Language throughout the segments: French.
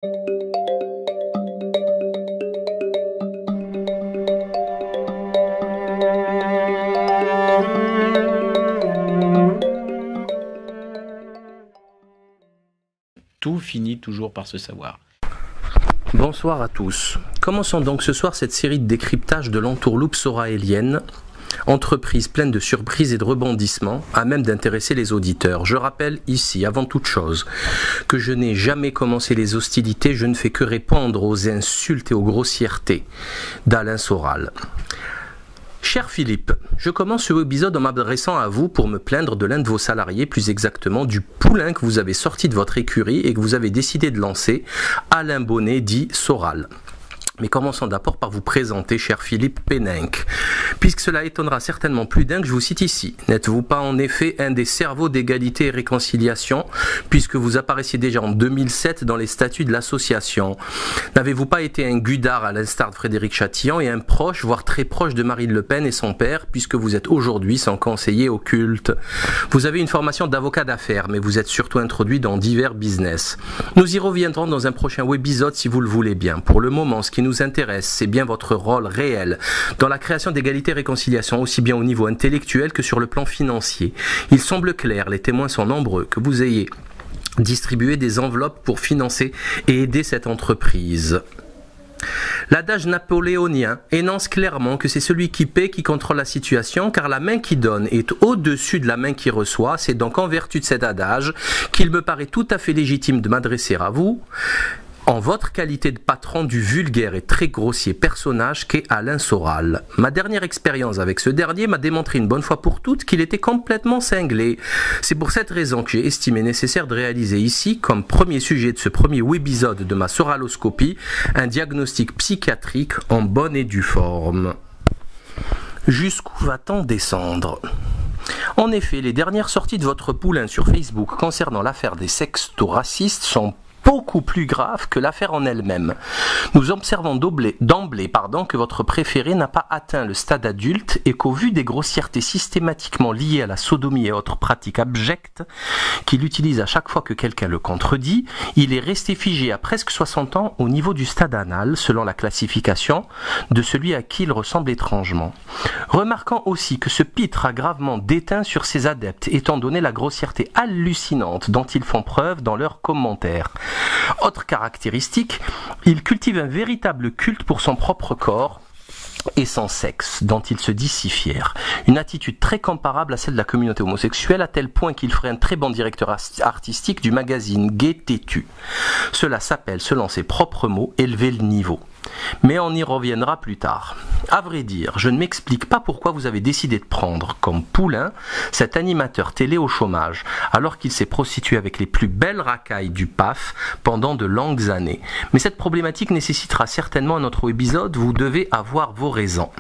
Tout finit toujours par se savoir. Bonsoir à tous. Commençons donc ce soir cette série de décryptage de l'entourloupe soraélienne, entreprise pleine de surprises et de rebondissements, à même d'intéresser les auditeurs. Je rappelle ici, avant toute chose, que je n'ai jamais commencé les hostilités, je ne fais que répondre aux insultes et aux grossièretés d'Alain Soral. Cher Philippe, je commence ce épisode en m'adressant à vous pour me plaindre de l'un de vos salariés, plus exactement du poulain que vous avez sorti de votre écurie et que vous avez décidé de lancer, Alain Bonnet dit Soral. Mais commençons d'abord par vous présenter, cher Philippe Péninck, puisque cela étonnera certainement plus d'un que je vous cite ici. N'êtes-vous pas en effet un des cerveaux d'égalité et réconciliation, puisque vous apparaissiez déjà en 2007 dans les statuts de l'association? N'avez-vous pas été un gudard à l'instar de Frédéric Chatillon et un proche, voire très proche de Marine Le Pen et son père, puisque vous êtes aujourd'hui son conseiller occulte? Vous avez une formation d'avocat d'affaires, mais vous êtes surtout introduit dans divers business. Nous y reviendrons dans un prochain webisode si vous le voulez bien. Pour le moment, ce qui nous intéresse, c'est bien votre rôle réel dans la création d'égalité et réconciliation, aussi bien au niveau intellectuel que sur le plan financier. Il semble clair, les témoins sont nombreux, que vous ayez distribué des enveloppes pour financer et aider cette entreprise. L'adage napoléonien énonce clairement que c'est celui qui paie qui contrôle la situation, car la main qui donne est au-dessus de la main qui reçoit. C'est donc en vertu de cet adage qu'il me paraît tout à fait légitime de m'adresser à vous, en votre qualité de patron du vulgaire et très grossier personnage qu'est Alain Soral. Ma dernière expérience avec ce dernier m'a démontré une bonne fois pour toutes qu'il était complètement cinglé. C'est pour cette raison que j'ai estimé nécessaire de réaliser ici, comme premier sujet de ce premier webisode de ma soraloscopie, un diagnostic psychiatrique en bonne et due forme. Jusqu'où va-t-on descendre ? En effet, les dernières sorties de votre poulain sur Facebook concernant l'affaire des sexto-racistes sont beaucoup plus grave que l'affaire en elle-même. Nous observons d'emblée que votre préféré n'a pas atteint le stade adulte et qu'au vu des grossièretés systématiquement liées à la sodomie et autres pratiques abjectes qu'il utilise à chaque fois que quelqu'un le contredit, il est resté figé à presque 60 ans au niveau du stade anal, selon la classification de celui à qui il ressemble étrangement. Remarquant aussi que ce pitre a gravement déteint sur ses adeptes, étant donné la grossièreté hallucinante dont ils font preuve dans leurs commentaires. Autre caractéristique, il cultive un véritable culte pour son propre corps et son sexe, dont il se dit si fier. Une attitude très comparable à celle de la communauté homosexuelle, à tel point qu'il ferait un très bon directeur artistique du magazine Gay Têtu. Cela s'appelle, selon ses propres mots, élever le niveau. Mais on y reviendra plus tard. À vrai dire, je ne m'explique pas pourquoi vous avez décidé de prendre comme poulain cet animateur télé au chômage, alors qu'il s'est prostitué avec les plus belles racailles du PAF pendant de longues années. Mais cette problématique nécessitera certainement un autre épisode, vous devez avoir vos raisons.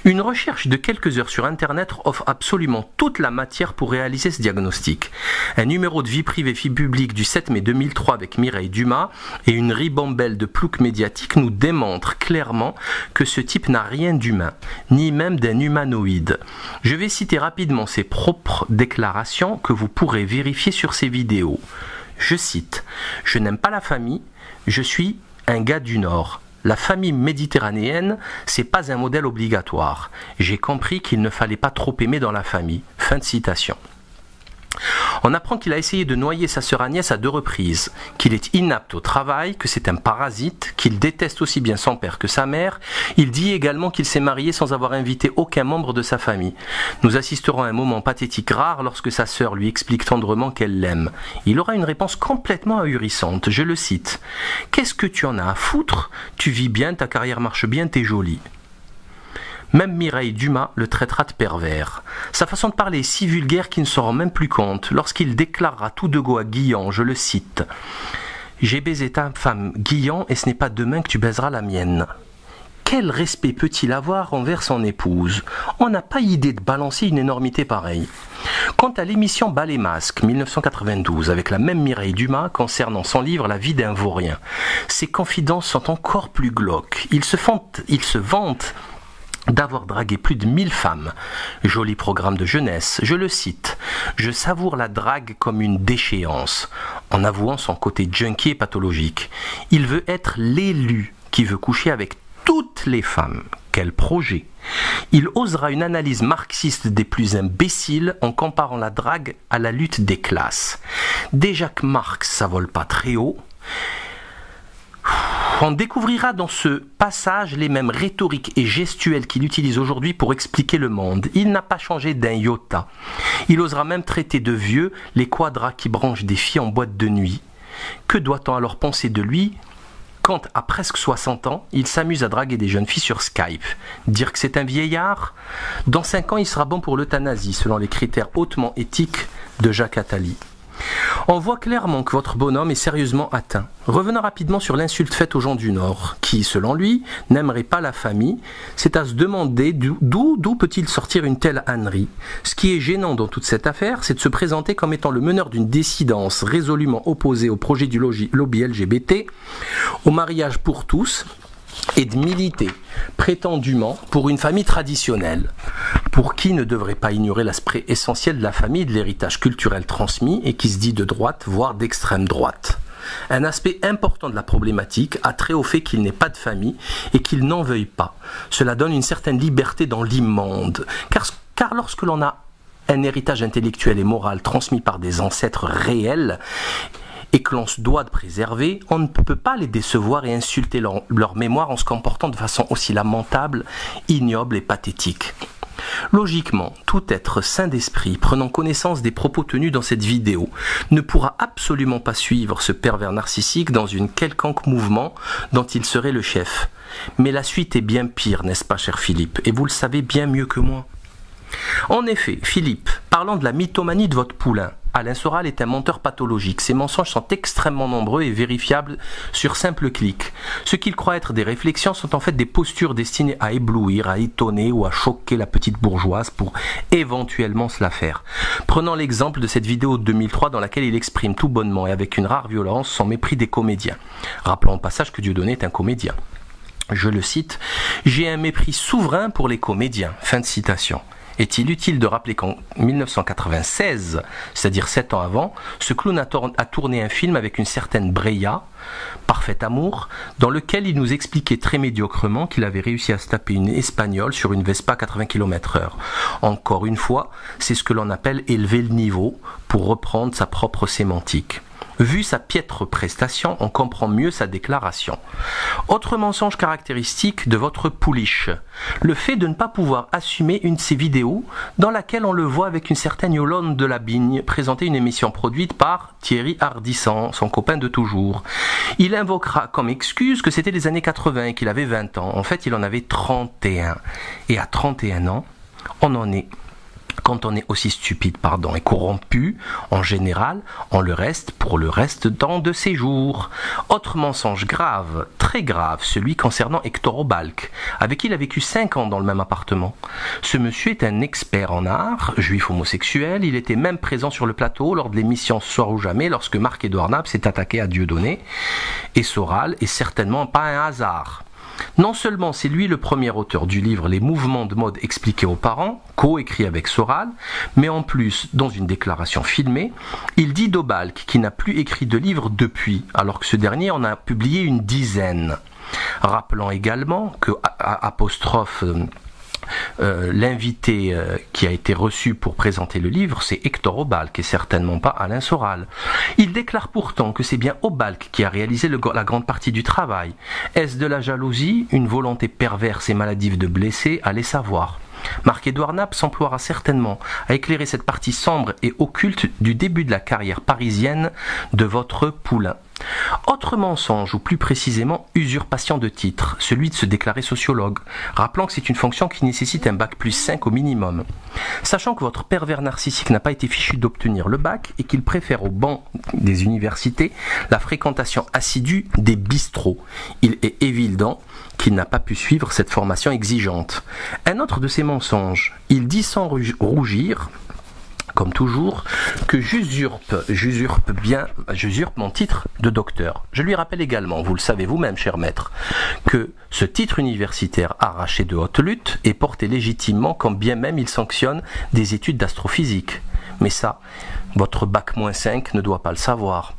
Une recherche de quelques heures sur Internet offre absolument toute la matière pour réaliser ce diagnostic. Un numéro de vie privée vie publique du 7 mai 2003 avec Mireille Dumas et une ribambelle de ploucs médiatiques nous démontrent clairement que ce type n'a rien d'humain, ni même d'un humanoïde. Je vais citer rapidement ses propres déclarations que vous pourrez vérifier sur ses vidéos. Je cite « Je n'aime pas la famille, je suis un gars du Nord. La famille méditerranéenne, c'est pas un modèle obligatoire. J'ai compris qu'il ne fallait pas trop aimer dans la famille. » Fin de citation. On apprend qu'il a essayé de noyer sa sœur Agnès à 2 reprises, qu'il est inapte au travail, que c'est un parasite, qu'il déteste aussi bien son père que sa mère. Il dit également qu'il s'est marié sans avoir invité aucun membre de sa famille. Nous assisterons à un moment pathétique rare lorsque sa sœur lui explique tendrement qu'elle l'aime. Il aura une réponse complètement ahurissante, je le cite. « Qu'est-ce que tu en as à foutre? Tu vis bien, ta carrière marche bien, t'es jolie. » Même Mireille Dumas le traitera de pervers. Sa façon de parler est si vulgaire qu'il ne s'en rend même plus compte lorsqu'il déclarera tout de go à Guillon, je le cite. « J'ai baisé ta femme Guillon et ce n'est pas demain que tu baiseras la mienne. » Quel respect peut-il avoir envers son épouse? On n'a pas idée de balancer une énormité pareille. Quant à l'émission Bal et Masque 1992 avec la même Mireille Dumas concernant son livre La vie d'un vaurien, ses confidences sont encore plus glauques. Il se vante d'avoir dragué plus de 1000 femmes. Joli programme de jeunesse, je le cite. Je savoure la drague comme une déchéance, en avouant son côté junkie et pathologique. Il veut être l'élu qui veut coucher avec toutes les femmes. Quel projet! Il osera une analyse marxiste des plus imbéciles en comparant la drague à la lutte des classes. Déjà que Marx, ça vole pas très haut. On découvrira dans ce passage les mêmes rhétoriques et gestuels qu'il utilise aujourd'hui pour expliquer le monde. Il n'a pas changé d'un iota. Il osera même traiter de vieux les quadras qui branchent des filles en boîte de nuit. Que doit-on alors penser de lui quand, à presque 60 ans, il s'amuse à draguer des jeunes filles sur Skype? Dire que c'est un vieillard? Dans 5 ans, il sera bon pour l'euthanasie, selon les critères hautement éthiques de Jacques Attali. On voit clairement que votre bonhomme est sérieusement atteint. Revenons rapidement sur l'insulte faite aux gens du Nord, qui, selon lui, n'aimeraient pas la famille. C'est à se demander d'où peut-il sortir une telle ânerie. Ce qui est gênant dans toute cette affaire, c'est de se présenter comme étant le meneur d'une dissidence résolument opposée au projet du lobby LGBT, au mariage pour tous, et de militer prétendument pour une famille traditionnelle, pour qui ne devrait pas ignorer l'aspect essentiel de la famille et de l'héritage culturel transmis et qui se dit de droite, voire d'extrême droite. Un aspect important de la problématique a trait au fait qu'il n'ait pas de famille et qu'il n'en veuille pas. Cela donne une certaine liberté dans l'immonde, car lorsque l'on a un héritage intellectuel et moral transmis par des ancêtres réels, et que l'on se doit de préserver, on ne peut pas les décevoir et insulter leur mémoire en se comportant de façon aussi lamentable, ignoble et pathétique. Logiquement, tout être sain d'esprit prenant connaissance des propos tenus dans cette vidéo ne pourra absolument pas suivre ce pervers narcissique dans une quelconque mouvement dont il serait le chef. Mais la suite est bien pire, n'est-ce pas, cher Philippe? Et vous le savez bien mieux que moi. En effet, Philippe, parlant de la mythomanie de votre poulain, Alain Soral est un menteur pathologique. Ses mensonges sont extrêmement nombreux et vérifiables sur simple clic. Ce qu'il croit être des réflexions sont en fait des postures destinées à éblouir, à étonner ou à choquer la petite bourgeoise pour éventuellement se la faire. Prenons l'exemple de cette vidéo de 2003 dans laquelle il exprime tout bonnement et avec une rare violence son mépris des comédiens. Rappelons au passage que Dieudonné est un comédien. Je le cite, « J'ai un mépris souverain pour les comédiens ». Fin de citation. Est-il utile de rappeler qu'en 1996, c'est-à-dire 7 ans avant, ce clown a tourné un film avec une certaine Breya, Parfait Amour, dans lequel il nous expliquait très médiocrement qu'il avait réussi à se taper une Espagnole sur une Vespa 80 km/h. Encore une fois, c'est ce que l'on appelle élever le niveau, pour reprendre sa propre sémantique. Vu sa piètre prestation, on comprend mieux sa déclaration. Autre mensonge caractéristique de votre pouliche, le fait de ne pas pouvoir assumer une de ses vidéos dans laquelle on le voit avec une certaine Yolande de la Bigne présenter une émission produite par Thierry Ardisson, son copain de toujours. Il invoquera comme excuse que c'était les années 80 et qu'il avait 20 ans. En fait, il en avait 31. Et à 31 ans, quand on est aussi stupide, et corrompu, en général, on le reste pour le reste de ses jours. Autre mensonge grave, très grave, celui concernant Hector Obalk, avec qui il a vécu 5 ans dans le même appartement. Ce monsieur est un expert en art, juif homosexuel, il était même présent sur le plateau lors de l'émission Ce soir ou jamais, lorsque Marc-Édouard Nap s'est attaqué à Dieudonné, et Soral est certainement pas un hasard. Non seulement c'est lui le premier auteur du livre Les mouvements de mode expliqués aux parents, co-écrit avec Soral, mais en plus, dans une déclaration filmée, il dit d'Obalk qu'il n'a plus écrit de livre depuis, alors que ce dernier en a publié une dizaine. Rappelant également que l'invité qui a été reçu pour présenter le livre, c'est Hector Obalk et certainement pas Alain Soral. Il déclare pourtant que c'est bien Obalk qui a réalisé la grande partie du travail. Est-ce de la jalousie, une volonté perverse et maladive de blesser? Allez savoir. Marc-Édouard Nap s'emploiera certainement à éclairer cette partie sombre et occulte du début de la carrière parisienne de votre poulain. Autre mensonge, ou plus précisément usurpation de titre, celui de se déclarer sociologue, rappelant que c'est une fonction qui nécessite un bac plus 5 au minimum. Sachant que votre pervers narcissique n'a pas été fichu d'obtenir le bac et qu'il préfère au banc des universités la fréquentation assidue des bistrots, il est évident qu'il n'a pas pu suivre cette formation exigeante. Un autre de ces mensonges, il dit sans rougir comme toujours, que j'usurpe mon titre de docteur. Je lui rappelle également, vous le savez vous-même, cher maître, que ce titre universitaire arraché de haute lutte est porté légitimement quand bien même il sanctionne des études d'astrophysique. Mais ça, votre bac-5 ne doit pas le savoir.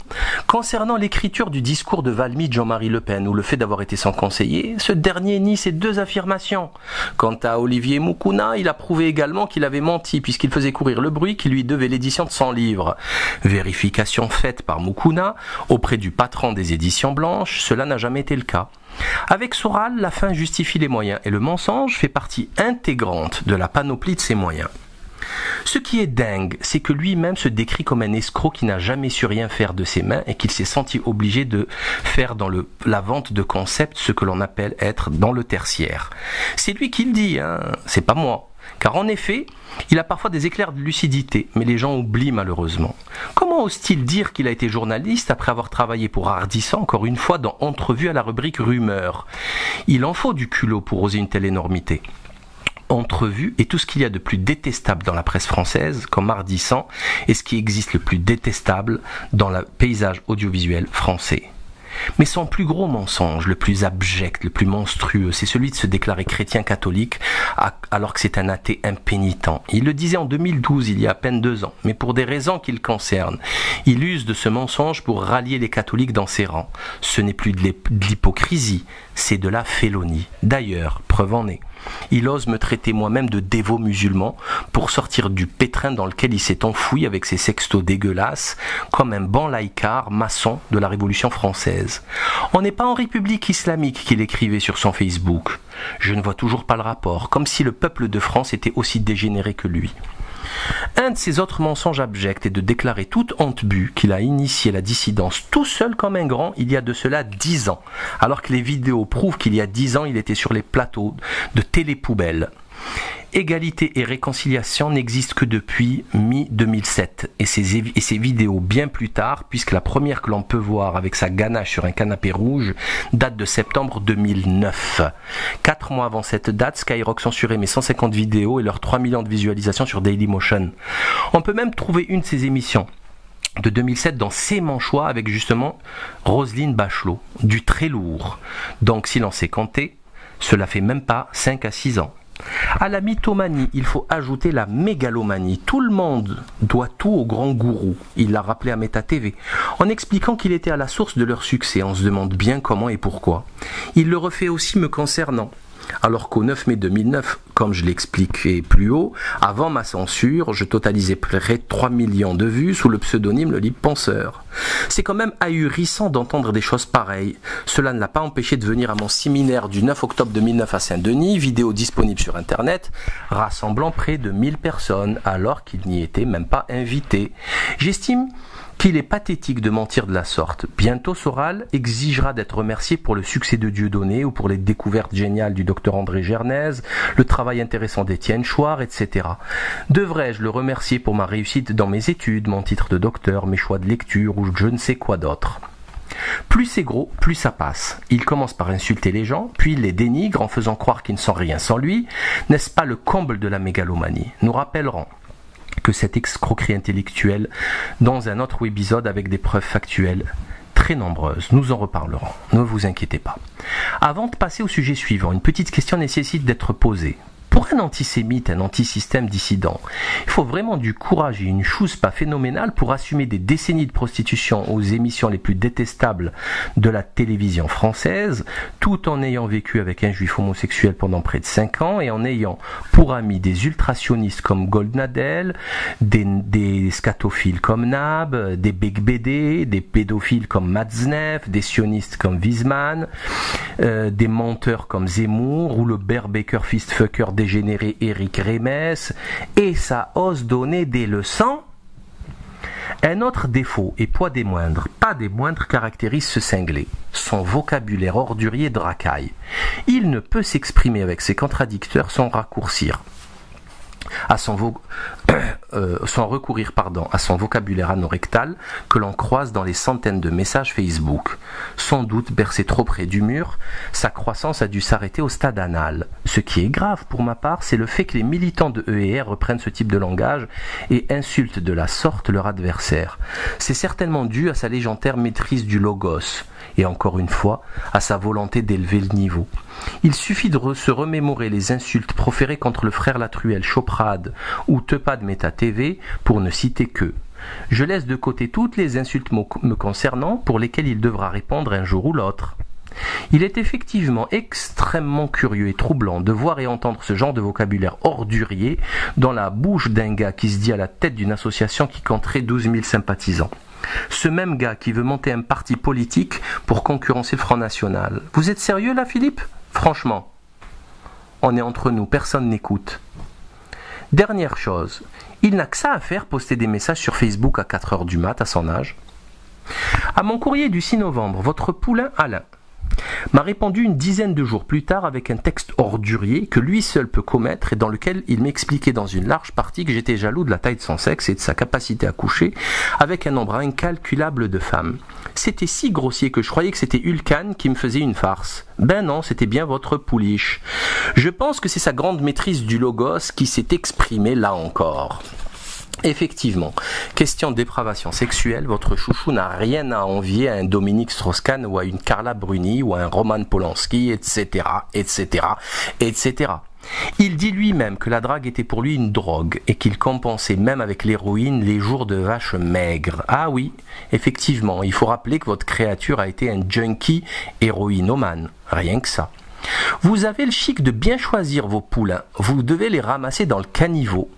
Concernant l'écriture du discours de Valmy de Jean-Marie Le Pen ou le fait d'avoir été son conseiller, ce dernier nie ces deux affirmations. Quant à Olivier Moukouna, il a prouvé également qu'il avait menti puisqu'il faisait courir le bruit qui lui devait l'édition de son livre. Vérification faite par Moukouna auprès du patron des éditions blanches, cela n'a jamais été le cas. Avec Soral, la fin justifie les moyens et le mensonge fait partie intégrante de la panoplie de ces moyens. Ce qui est dingue, c'est que lui-même se décrit comme un escroc qui n'a jamais su rien faire de ses mains et qu'il s'est senti obligé de faire dans la vente de concepts ce que l'on appelle être dans le tertiaire. C'est lui qui le dit, c'est pas moi. Car en effet, il a parfois des éclairs de lucidité, mais les gens oublient malheureusement. Comment ose-t-il dire qu'il a été journaliste après avoir travaillé pour Ardisson, encore une fois, dans Entrevue à la rubrique Rumeurs? Il en faut du culot pour oser une telle énormité. Entrevue et tout ce qu'il y a de plus détestable dans la presse française, comme Ardisson, et ce qui existe le plus détestable dans le paysage audiovisuel français. Mais son plus gros mensonge, le plus abject, le plus monstrueux, c'est celui de se déclarer chrétien catholique alors que c'est un athée impénitent. Il le disait en 2012, il y a à peine 2 ans, mais pour des raisons qui le concernent. Il use de ce mensonge pour rallier les catholiques dans ses rangs. Ce n'est plus de l'hypocrisie, c'est de la félonie. D'ailleurs, preuve en est. Il ose me traiter moi-même de dévot musulman pour sortir du pétrin dans lequel il s'est enfoui avec ses sextos dégueulasses, comme un bon laïcard maçon de la Révolution française. On n'est pas en République islamique qu'il écrivait sur son Facebook. Je ne vois toujours pas le rapport, comme si le peuple de France était aussi dégénéré que lui. Un de ses autres mensonges abjects est de déclarer toute honte bue qu'il a initié la dissidence tout seul comme un grand il y a de cela 10 ans, alors que les vidéos prouvent qu'il y a 10 ans il était sur les plateaux de télépoubelle. Égalité et réconciliation n'existent que depuis mi-2007 et ces vidéos bien plus tard, puisque la première que l'on peut voir avec sa ganache sur un canapé rouge date de septembre 2009. 4 mois avant cette date, Skyrock censurait mes 150 vidéos et leurs 3 millions de visualisations sur Dailymotion. On peut même trouver une de ces émissions de 2007 dans Ses Manchois avec justement Roselyne Bachelot, du très lourd. Donc si l'on sait compter, cela fait même pas 5 à 6 ans. À la mythomanie, il faut ajouter la mégalomanie. Tout le monde doit tout au grand gourou. Il l'a rappelé à Meta TV, en expliquant qu'il était à la source de leur succès. On se demande bien comment et pourquoi. Il le refait aussi me concernant. Alors qu'au 9 mai 2009, comme je l'expliquais plus haut, avant ma censure, je totalisais près de 3 millions de vues sous le pseudonyme Le Libre Penseur. C'est quand même ahurissant d'entendre des choses pareilles. Cela ne l'a pas empêché de venir à mon séminaire du 9 octobre 2009 à Saint-Denis, vidéo disponible sur Internet, rassemblant près de 1000 personnes, alors qu'il n'y était même pas invité. J'estime qu'il est pathétique de mentir de la sorte. Bientôt Soral exigera d'être remercié pour le succès de Dieudonné ou pour les découvertes géniales du docteur André Gernez, le travail intéressant d'Étienne Chouard, etc. Devrais-je le remercier pour ma réussite dans mes études, mon titre de docteur, mes choix de lecture ou je ne sais quoi d'autre? Plus c'est gros, plus ça passe. Il commence par insulter les gens, puis il les dénigre en faisant croire qu'ils ne sont rien sans lui. N'est-ce pas le comble de la mégalomanie? Nous rappellerons que cette escroquerie intellectuelle dans un autre épisode avec des preuves factuelles très nombreuses. Nous en reparlerons, ne vous inquiétez pas. Avant de passer au sujet suivant, une petite question nécessite d'être posée. Pour un antisémite, un antisystème dissident, il faut vraiment du courage et une chousse-pas phénoménale pour assumer des décennies de prostitution aux émissions les plus détestables de la télévision française, tout en ayant vécu avec un juif homosexuel pendant près de 5 ans et en ayant pour amis des ultrasionistes comme Goldnadel, des scatophiles comme Nab, des Beigbeder, des pédophiles comme Matzneff, des sionistes comme Wiesmann, des menteurs comme Zemmour ou le Baker fistfucker dégénéré Éric Rémès, et ça ose donner des leçons. Un autre défaut, et pas des moindres, caractérise ce cinglé, son vocabulaire ordurier de racaille. Il ne peut s'exprimer avec ses contradicteurs sans raccourcir. sans recourir à son vocabulaire anorectal que l'on croise dans les centaines de messages Facebook. Sans doute bercé trop près du mur, sa croissance a dû s'arrêter au stade anal. Ce qui est grave pour ma part, c'est le fait que les militants de EER reprennent ce type de langage et insultent de la sorte leur adversaire. C'est certainement dû à sa légendaire maîtrise du logos, et encore une fois, à sa volonté d'élever le niveau. Il suffit de se remémorer les insultes proférées contre le frère Latruelle Choprade ou Tepad Meta TV pour ne citer qu'eux. Je laisse de côté toutes les insultes me concernant pour lesquelles il devra répondre un jour ou l'autre. Il est effectivement extrêmement curieux et troublant de voir et entendre ce genre de vocabulaire ordurier dans la bouche d'un gars qui se dit à la tête d'une association qui compterait 12 000 sympathisants. Ce même gars qui veut monter un parti politique pour concurrencer le Front National. Vous êtes sérieux là, Philippe ? Franchement, on est entre nous, personne n'écoute. Dernière chose, il n'a que ça à faire, poster des messages sur Facebook à 4h du mat' à son âge. À mon courrier du 6 novembre, votre poulain Alain m'a répondu une dizaine de jours plus tard avec un texte ordurier que lui seul peut commettre et dans lequel il m'expliquait dans une large partie que j'étais jaloux de la taille de son sexe et de sa capacité à coucher avec un nombre incalculable de femmes. C'était si grossier que je croyais que c'était Hulkan qui me faisait une farce. Ben non, c'était bien votre pouliche. Je pense que c'est sa grande maîtrise du logos qui s'est exprimée là encore. Effectivement, question de dépravation sexuelle, votre chouchou n'a rien à envier à un Dominique Strauss-Kahn ou à une Carla Bruni ou à un Roman Polanski, etc., etc., etc. Il dit lui-même que la drague était pour lui une drogue et qu'il compensait même avec l'héroïne les jours de vache maigre. Ah oui, effectivement, il faut rappeler que votre créature a été un junkie héroïnomane, rien que ça. Vous avez le chic de bien choisir vos poulains, vous devez les ramasser dans le caniveau.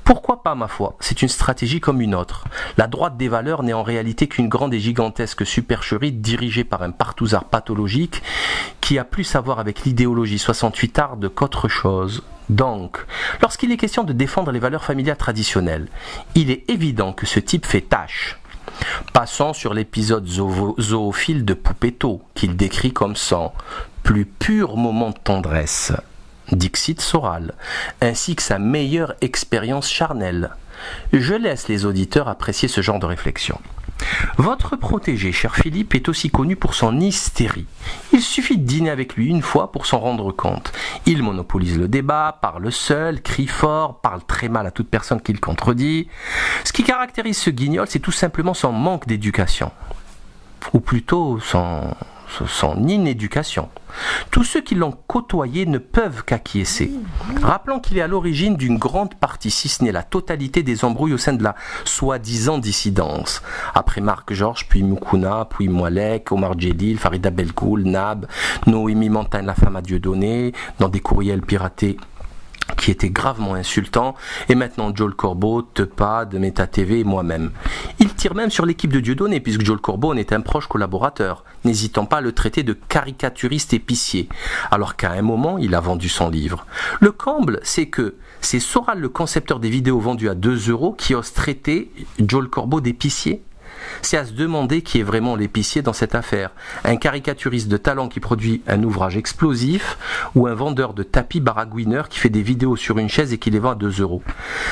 Pourquoi pas, ma foi, c'est une stratégie comme une autre. La droite des valeurs n'est en réalité qu'une grande et gigantesque supercherie dirigée par un partouzard pathologique qui a plus à voir avec l'idéologie 68arde qu'autre chose. Donc, lorsqu'il est question de défendre les valeurs familiales traditionnelles, il est évident que ce type fait tâche. Passons sur l'épisode zoophile de Poupetto, qu'il décrit comme son plus pur moment de tendresse. Dixit Soral, ainsi que sa meilleure expérience charnelle. Je laisse les auditeurs apprécier ce genre de réflexion. Votre protégé, cher Philippe, est aussi connu pour son hystérie. Il suffit de dîner avec lui une fois pour s'en rendre compte. Il monopolise le débat, parle seul, crie fort, parle très mal à toute personne qui le contredit. Ce qui caractérise ce guignol, c'est tout simplement son manque d'éducation. Ou plutôt son inéducation. Tous ceux qui l'ont côtoyé ne peuvent qu'acquiescer. Rappelons qu'il est à l'origine d'une grande partie, si ce n'est la totalité des embrouilles au sein de la soi-disant dissidence. Après Marc Georges, puis Moukouna, puis Moualek, Omar Djedil, Farida Belkoul, Nab, Noémie Montagne, la femme à Dieudonné, dans des courriels piratés qui étaient gravement insultants, et maintenant Joel Corbeau, Tepad, Meta TV et moi-même. Il tire même sur l'équipe de Dieudonné, puisque Joel Corbeau en est un proche collaborateur, n'hésitant pas à le traiter de caricaturiste épicier, alors qu'à un moment, il a vendu son livre. Le comble, c'est que c'est Soral, le concepteur des vidéos vendues à 2 € qui ose traiter Joel Corbeau d'épicier. C'est à se demander qui est vraiment l'épicier dans cette affaire. Un caricaturiste de talent qui produit un ouvrage explosif ou un vendeur de tapis baragouineur qui fait des vidéos sur une chaise et qui les vend à 2 €.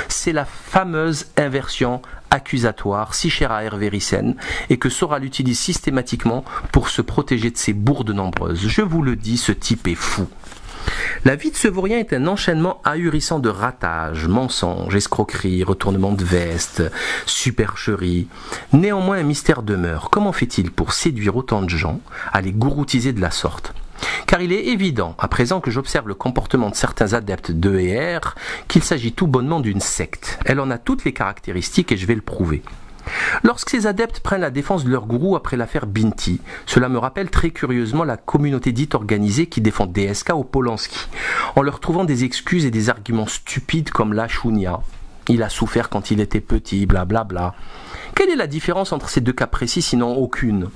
C'est la fameuse inversion accusatoire si chère à Hervé Ryssen et que Soral utilise systématiquement pour se protéger de ses bourdes nombreuses. Je vous le dis, ce type est fou. La vie de ce vaurien est un enchaînement ahurissant de ratages, mensonges, escroqueries, retournements de veste, supercheries. Néanmoins, un mystère demeure. Comment fait-il pour séduire autant de gens, à les gouroutiser de la sorte ? Car il est évident, à présent que j'observe le comportement de certains adeptes d'EER, qu'il s'agit tout bonnement d'une secte. Elle en a toutes les caractéristiques et je vais le prouver. Lorsque ces adeptes prennent la défense de leur gourou après l'affaire Binti, cela me rappelle très curieusement la communauté dite organisée qui défend DSK ou Polanski, en leur trouvant des excuses et des arguments stupides comme la chounia. Il a souffert quand il était petit, blablabla. Quelle est la différence entre ces deux cas précis, sinon aucune ?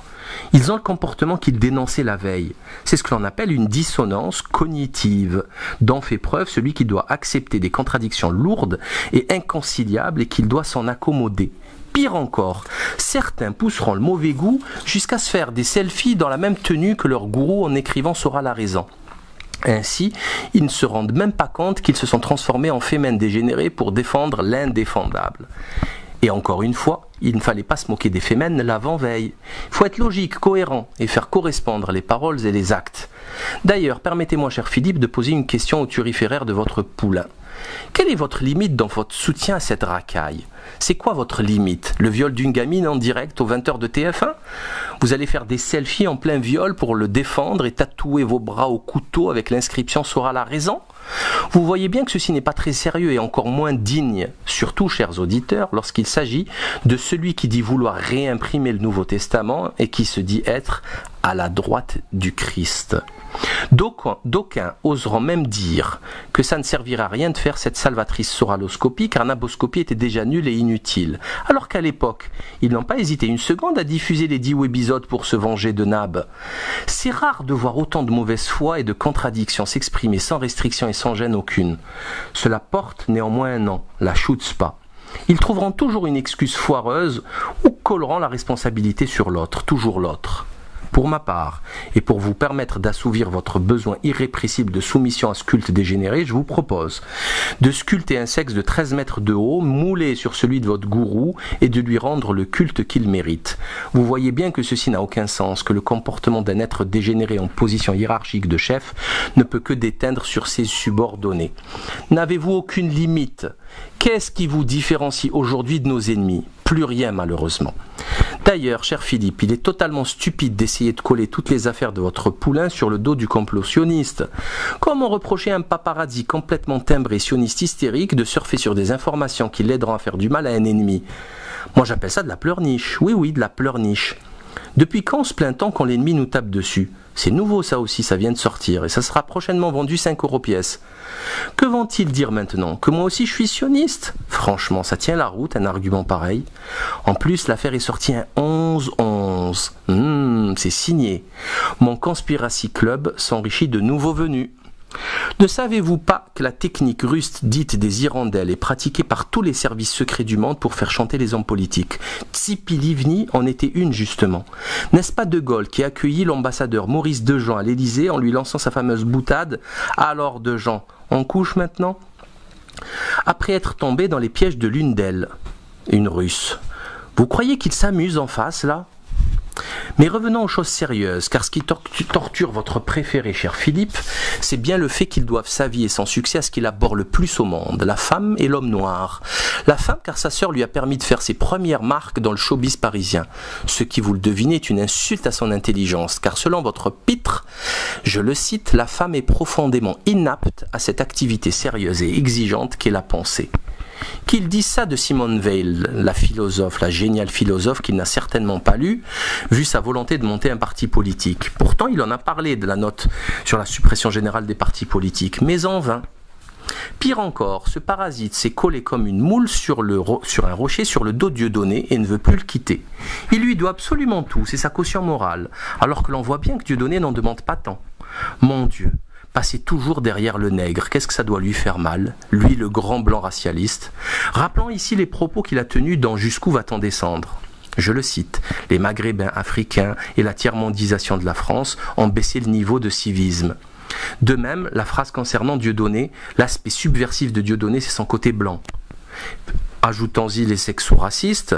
Ils ont le comportement qu'ils dénonçaient la veille. C'est ce que l'on appelle une dissonance cognitive, dont fait preuve celui qui doit accepter des contradictions lourdes et inconciliables et qu'il doit s'en accommoder. Pire encore, certains pousseront le mauvais goût jusqu'à se faire des selfies dans la même tenue que leur gourou en écrivant Soral a raison. Ainsi, ils ne se rendent même pas compte qu'ils se sont transformés en fémènes dégénérés pour défendre l'indéfendable. Et encore une fois, il ne fallait pas se moquer des fémènes l'avant-veille. Il faut être logique, cohérent et faire correspondre les paroles et les actes. D'ailleurs, permettez-moi, cher Philippe, de poser une question au turiféraire de votre poulain. Quelle est votre limite dans votre soutien à cette racaille? C'est quoi votre limite? Le viol d'une gamine en direct aux 20h de TF1? Vous allez faire des selfies en plein viol pour le défendre et tatouer vos bras au couteau avec l'inscription saura la raison? Vous voyez bien que ceci n'est pas très sérieux et encore moins digne, surtout, chers auditeurs, lorsqu'il s'agit de celui qui dit vouloir réimprimer le Nouveau Testament et qui se dit être à la droite du Christ. D'aucuns oseront même dire que ça ne servira à rien de faire cette salvatrice soraloscopie car Naboscopie était déjà nulle et inutile. Alors qu'à l'époque, ils n'ont pas hésité une seconde à diffuser les 10 webisodes pour se venger de Nab. C'est rare de voir autant de mauvaise foi et de contradictions s'exprimer sans restriction et sans gêne aucune. Cela porte néanmoins un nom, la chutzpah. Ils trouveront toujours une excuse foireuse ou colleront la responsabilité sur l'autre, toujours l'autre. Pour ma part, et pour vous permettre d'assouvir votre besoin irrépressible de soumission à ce culte dégénéré, je vous propose de sculpter un sexe de 13 mètres de haut, moulé sur celui de votre gourou, et de lui rendre le culte qu'il mérite. Vous voyez bien que ceci n'a aucun sens, que le comportement d'un être dégénéré en position hiérarchique de chef ne peut que déteindre sur ses subordonnés. N'avez-vous aucune limite? Qu'est-ce qui vous différencie aujourd'hui de nos ennemis? Plus rien, malheureusement. D'ailleurs, cher Philippe, il est totalement stupide d'essayer de coller toutes les affaires de votre poulain sur le dos du complot sioniste. Comment reprocher à un paparazzi complètement timbré sioniste hystérique de surfer sur des informations qui l'aideront à faire du mal à un ennemi? Moi, j'appelle ça de la pleurniche. Oui, de la pleurniche. Depuis quand se plaint-on quand l'ennemi nous tape dessus? C'est nouveau ça aussi, ça vient de sortir, et ça sera prochainement vendu 5 € pièce. Que vont-ils dire maintenant? Que moi aussi je suis sioniste? Franchement, ça tient la route, un argument pareil. En plus, l'affaire est sortie un 11-11. C'est signé. Mon Conspiracy Club s'enrichit de nouveaux venus. Ne savez-vous pas que la technique russe dite des hirondelles est pratiquée par tous les services secrets du monde pour faire chanter les hommes politiques? Tsipi Livni en était une justement. N'est-ce pas De Gaulle qui accueillit l'ambassadeur Maurice Dejean à l'Élysée en lui lançant sa fameuse boutade? Alors Dejean, on couche maintenant? Après être tombé dans les pièges de l'une d'elles, une Russe. Vous croyez qu'il s'amuse en face là? Mais revenons aux choses sérieuses, car ce qui torture votre préféré, cher Philippe, c'est bien le fait qu'il doive sa vie et son succès à ce qu'il abhorre le plus au monde, la femme et l'homme noir. La femme, car sa sœur lui a permis de faire ses premières marques dans le showbiz parisien. Ce qui, vous le devinez, est une insulte à son intelligence, car selon votre pitre, je le cite, la femme est profondément inapte à cette activité sérieuse et exigeante qu'est la pensée. Qu'il dise ça de Simone Weil, la philosophe, la géniale philosophe qu'il n'a certainement pas lu, vu sa volonté de monter un parti politique. Pourtant, il en a parlé de la note sur la suppression générale des partis politiques, mais en vain. Pire encore, ce parasite s'est collé comme une moule sur un rocher sur le dos de Dieudonné et ne veut plus le quitter. Il lui doit absolument tout, c'est sa caution morale, alors que l'on voit bien que Dieudonné n'en demande pas tant. Mon Dieu, passer toujours derrière le nègre, qu'est-ce que ça doit lui faire mal, lui le grand blanc racialiste. Rappelons ici les propos qu'il a tenus dans Jusqu'où va-t-on descendre? Je le cite, les Maghrébins africains et la tiers-mondisation de la France ont baissé le niveau de civisme. De même, la phrase concernant Dieudonné, l'aspect subversif de Dieudonné, c'est son côté blanc. Ajoutons-y les sexo-racistes,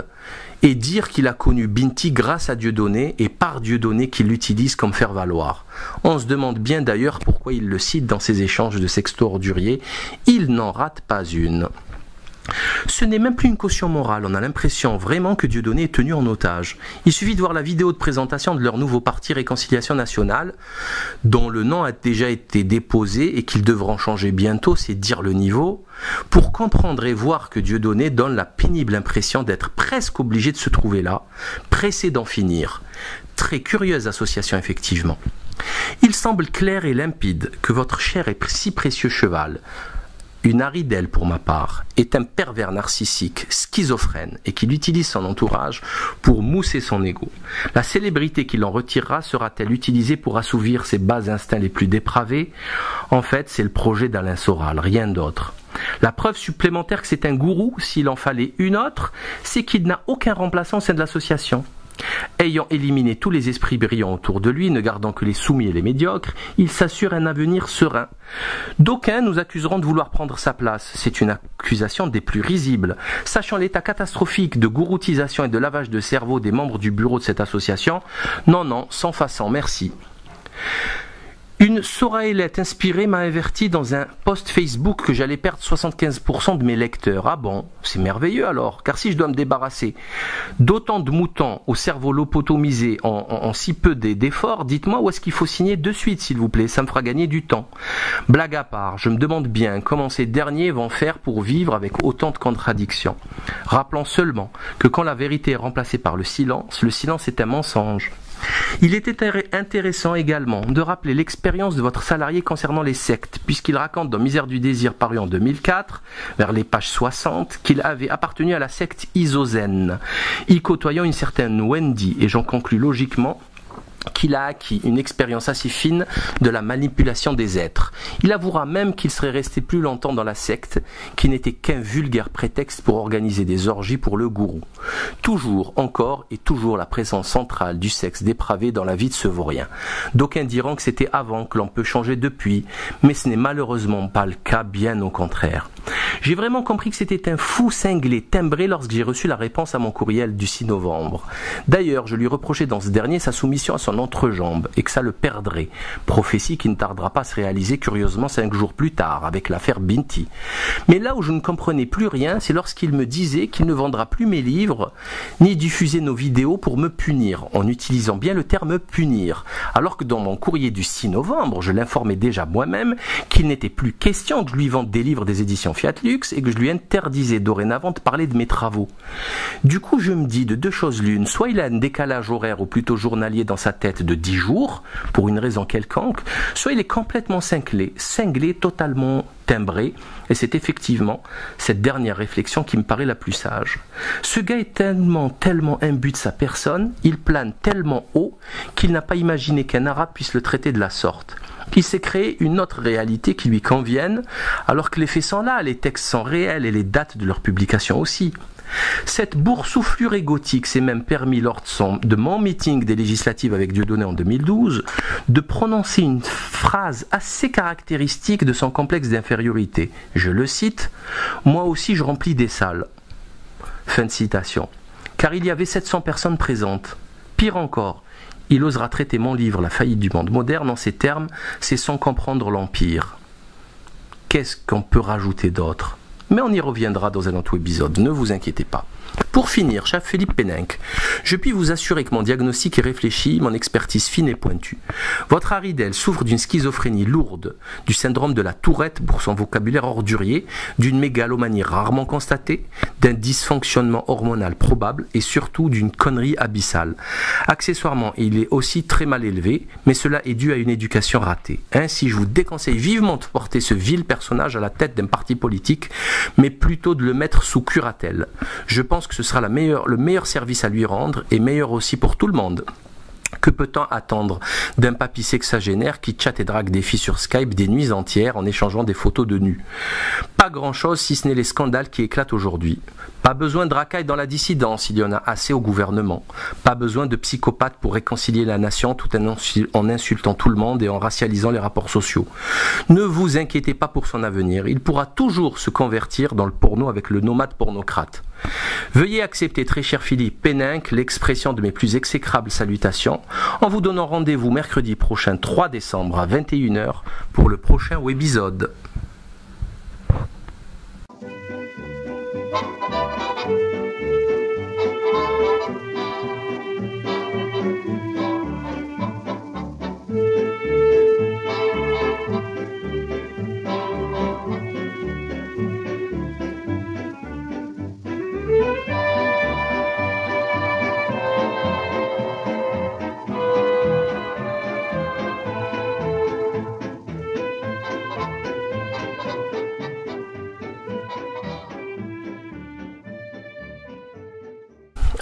et dire qu'il a connu Binti grâce à Dieudonné et par Dieudonné qu'il l'utilise comme faire-valoir. On se demande bien d'ailleurs pourquoi il le cite dans ses échanges de sexto orduriers. Il n'en rate pas une. Ce n'est même plus une caution morale, on a l'impression vraiment que Dieudonné est tenu en otage. Il suffit de voir la vidéo de présentation de leur nouveau parti Réconciliation Nationale, dont le nom a déjà été déposé et qu'ils devront changer bientôt, c'est dire le niveau, pour comprendre et voir que Dieudonné donne la pénible impression d'être presque obligé de se trouver là, pressé d'en finir. Très curieuse association effectivement. Il semble clair et limpide que votre cher et si précieux cheval, une haridelle pour ma part, est un pervers narcissique, schizophrène et qu'il utilise son entourage pour mousser son ego. La célébrité qu'il en retirera sera-t-elle utilisée pour assouvir ses bas instincts les plus dépravés? En fait, c'est le projet d'Alain Soral, rien d'autre. La preuve supplémentaire que c'est un gourou, s'il en fallait une autre, c'est qu'il n'a aucun remplaçant au sein de l'association. Ayant éliminé tous les esprits brillants autour de lui, ne gardant que les soumis et les médiocres, il s'assure un avenir serein. D'aucuns nous accuseront de vouloir prendre sa place. C'est une accusation des plus risibles. Sachant l'état catastrophique de gouroutisation et de lavage de cerveau des membres du bureau de cette association, non, sans façon, merci. Une Soraélette inspirée m'a averti dans un post Facebook que j'allais perdre 75% de mes lecteurs. Ah bon, c'est merveilleux alors, car si je dois me débarrasser d'autant de moutons au cerveau lobotomisé en si peu d'efforts, dites-moi où est-ce qu'il faut signer de suite s'il vous plaît, ça me fera gagner du temps. Blague à part, je me demande bien comment ces derniers vont faire pour vivre avec autant de contradictions. Rappelons seulement que quand la vérité est remplacée par le silence est un mensonge. Il était intéressant également de rappeler l'expérience de votre salarié concernant les sectes, puisqu'il raconte dans Misère du désir paru en 2004, vers les pages 60, qu'il avait appartenu à la secte Isozen, y côtoyant une certaine Wendy, et j'en conclus logiquement qu'il a acquis une expérience assez fine de la manipulation des êtres. Il avouera même qu'il serait resté plus longtemps dans la secte, qui n'était qu'un vulgaire prétexte pour organiser des orgies pour le gourou. Toujours, encore et toujours la présence centrale du sexe dépravé dans la vie de ce vaurien. D'aucuns diront que c'était avant, que l'on peut changer depuis, mais ce n'est malheureusement pas le cas, bien au contraire. J'ai vraiment compris que c'était un fou cinglé, timbré lorsque j'ai reçu la réponse à mon courriel du 6 novembre. D'ailleurs, je lui reprochais dans ce dernier sa soumission à son entrejambe et que ça le perdrait. Prophétie qui ne tardera pas à se réaliser curieusement 5 jours plus tard avec l'affaire Binti. Mais là où je ne comprenais plus rien, c'est lorsqu'il me disait qu'il ne vendra plus mes livres ni diffuser nos vidéos pour me punir, en utilisant bien le terme punir, alors que dans mon courrier du 6 novembre, je l'informais déjà moi-même qu'il n'était plus question de lui vendre des livres des éditions Fiat Lux et que je lui interdisais dorénavant de parler de mes travaux. Du coup, je me dis de deux choses l'une, soit il a un décalage horaire ou plutôt journalier dans sa tête de 10 jours, pour une raison quelconque, soit il est complètement cinglé, totalement timbré, et c'est effectivement cette dernière réflexion qui me paraît la plus sage. Ce gars est tellement imbu de sa personne, il plane tellement haut qu'il n'a pas imaginé qu'un arabe puisse le traiter de la sorte. Il s'est créé une autre réalité qui lui convienne, alors que les faits sont là, les textes sont réels et les dates de leur publication aussi. Cette boursouflure égotique s'est même permis lors de mon meeting des législatives avec Dieudonné en 2012 de prononcer une phrase assez caractéristique de son complexe d'infériorité. Je le cite, « Moi aussi je remplis des salles ». Fin de citation. Car il y avait 700 personnes présentes. Pire encore, il osera traiter mon livre « La faillite du monde moderne » en ces termes, c'est sans comprendre l'empire. Qu'est-ce qu'on peut rajouter d'autre ? Mais on y reviendra dans un autre épisode, ne vous inquiétez pas. Pour finir, cher Philippe Péninck, je puis vous assurer que mon diagnostic est réfléchi, mon expertise fine et pointue. Votre Haridel souffre d'une schizophrénie lourde, du syndrome de la tourette pour son vocabulaire ordurier, d'une mégalomanie rarement constatée, d'un dysfonctionnement hormonal probable et surtout d'une connerie abyssale. Accessoirement, il est aussi très mal élevé, mais cela est dû à une éducation ratée. Ainsi, je vous déconseille vivement de porter ce vil personnage à la tête d'un parti politique, mais plutôt de le mettre sous curatelle. Je pense que ce sera le meilleur service à lui rendre et meilleur aussi pour tout le monde. Que peut-on attendre d'un papy sexagénaire qui chatte et drague des filles sur Skype des nuits entières en échangeant des photos de nus? Pas grand-chose si ce n'est les scandales qui éclatent aujourd'hui. Pas besoin de racailles dans la dissidence, il y en a assez au gouvernement. Pas besoin de psychopathes pour réconcilier la nation tout en insultant tout le monde et en racialisant les rapports sociaux. Ne vous inquiétez pas pour son avenir, il pourra toujours se convertir dans le porno avec le nomade pornocrate. Veuillez accepter, très cher Philippe Péninck, l'expression de mes plus exécrables salutations, en vous donnant rendez-vous mercredi prochain 3 décembre à 21h pour le prochain webisode.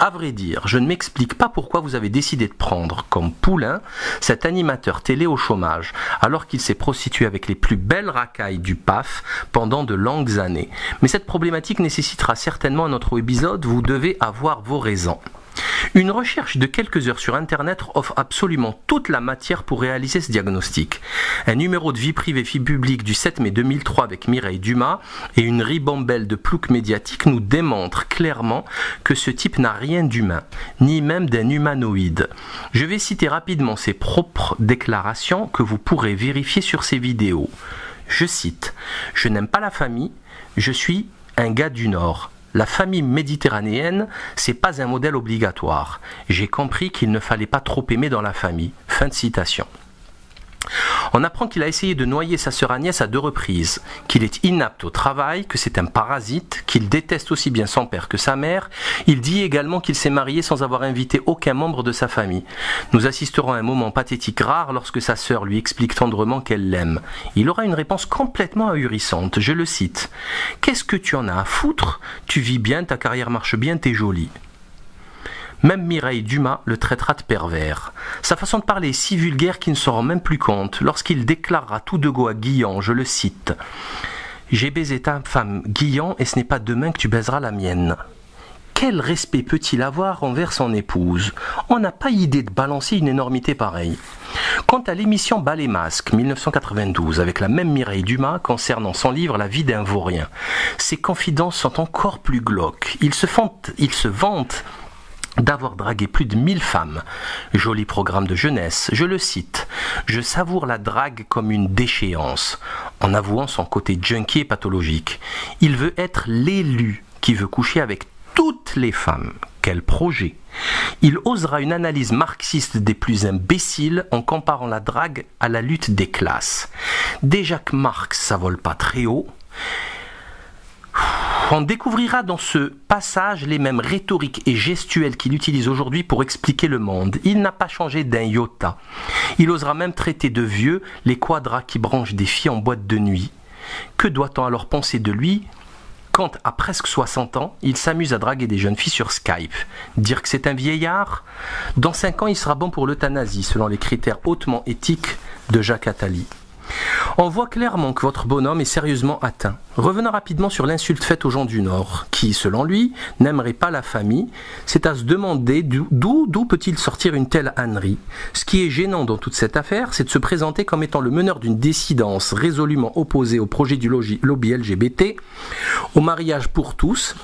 À vrai dire, je ne m'explique pas pourquoi vous avez décidé de prendre comme poulain cet animateur télé au chômage, alors qu'il s'est prostitué avec les plus belles racailles du PAF pendant de longues années. Mais cette problématique nécessitera certainement un autre épisode, vous devez avoir vos raisons. Une recherche de quelques heures sur Internet offre absolument toute la matière pour réaliser ce diagnostic. Un numéro de vie privée, vie publique du 7 mai 2003 avec Mireille Dumas et une ribambelle de ploucs médiatiques nous démontrent clairement que ce type n'a rien d'humain, ni même d'un humanoïde. Je vais citer rapidement ses propres déclarations que vous pourrez vérifier sur ses vidéos. Je cite « Je n'aime pas la famille, je suis un gars du Nord. La famille méditerranéenne, c'est pas un modèle obligatoire. J'ai compris qu'il ne fallait pas trop aimer dans la famille. » Fin de citation. On apprend qu'il a essayé de noyer sa sœur Agnès à 2 reprises, qu'il est inapte au travail, que c'est un parasite, qu'il déteste aussi bien son père que sa mère. Il dit également qu'il s'est marié sans avoir invité aucun membre de sa famille. Nous assisterons à un moment pathétique rare lorsque sa sœur lui explique tendrement qu'elle l'aime. Il aura une réponse complètement ahurissante, je le cite. « Qu'est-ce que tu en as à foutre ? Tu vis bien, ta carrière marche bien, t'es jolie. » Même Mireille Dumas le traitera de pervers. Sa façon de parler est si vulgaire qu'il ne s'en rend même plus compte lorsqu'il déclarera tout de go à Guillan, je le cite. « J'ai baisé ta femme Guillan et ce n'est pas demain que tu baiseras la mienne. » Quel respect peut-il avoir envers son épouse ? On n'a pas idée de balancer une énormité pareille. Quant à l'émission Bas les masques 1992 avec la même Mireille Dumas concernant son livre La vie d'un vaurien, ses confidences sont encore plus glauques. Il se vante d'avoir dragué plus de 1000 femmes. Joli programme de jeunesse, je le cite. Je savoure la drague comme une déchéance, en avouant son côté junkie et pathologique. Il veut être l'élu qui veut coucher avec toutes les femmes. Quel projet! Il osera une analyse marxiste des plus imbéciles en comparant la drague à la lutte des classes. Déjà que Marx, ça vole pas très haut. On découvrira dans ce passage les mêmes rhétoriques et gestuelles qu'il utilise aujourd'hui pour expliquer le monde. Il n'a pas changé d'un iota. Il osera même traiter de vieux les quadras qui branchent des filles en boîte de nuit. Que doit-on alors penser de lui quand, à presque 60 ans, il s'amuse à draguer des jeunes filles sur Skype? Dire que c'est un vieillard? Dans 5 ans, il sera bon pour l'euthanasie, selon les critères hautement éthiques de Jacques Attali. On voit clairement que votre bonhomme est sérieusement atteint. Revenons rapidement sur l'insulte faite aux gens du Nord, qui, selon lui, n'aimeraient pas la famille. C'est à se demander d'où peut-il sortir une telle ânerie. Ce qui est gênant dans toute cette affaire, c'est de se présenter comme étant le meneur d'une dissidence résolument opposée au projet du lobby LGBT, au mariage pour tous,